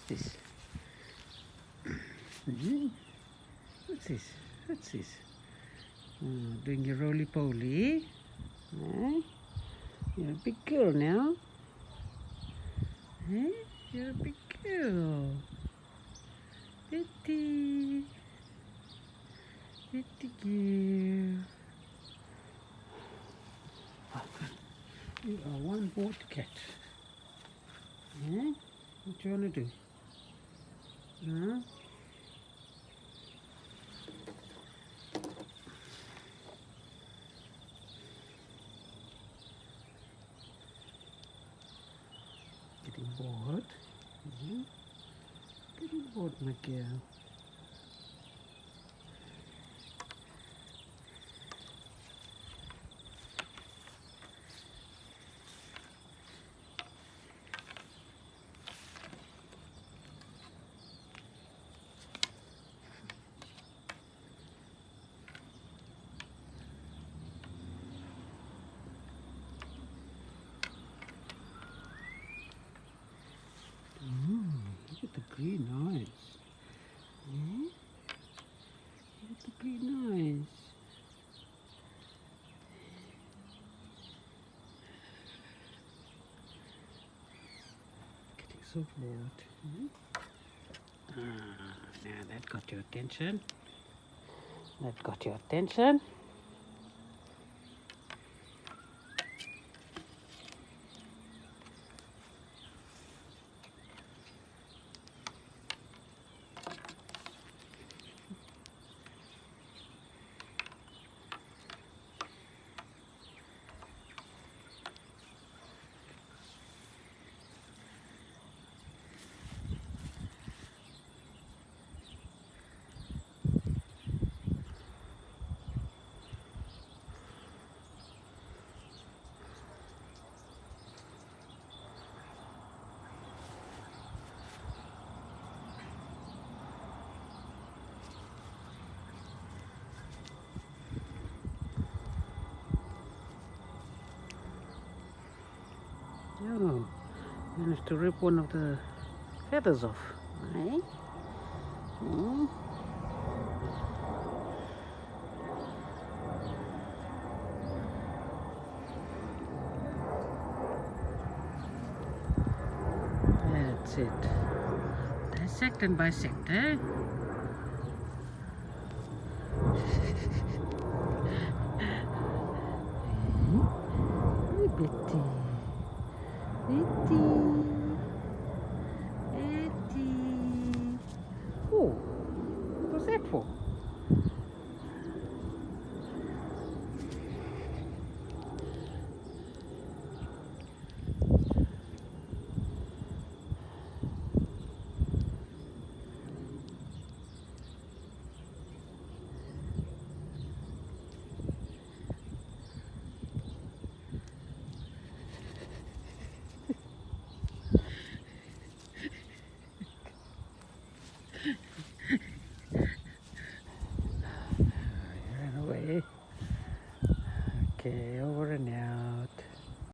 this? Hmm? What's this? What's this? Doing your roly-poly. You're a big girl now. You're a big girl. Betty. Betty girl. You are one bored cat. What do you want to do? Getting bored? Getting bored, my girl. Look at the green eyes. Look at the green eyes. Getting so bored. Now that got your attention. That got your attention. Oh, managed to rip one of the feathers off, right? That's it. Dissect and bisect, eh? Hey, Betty. Betty. Betty. Oh, what was that for?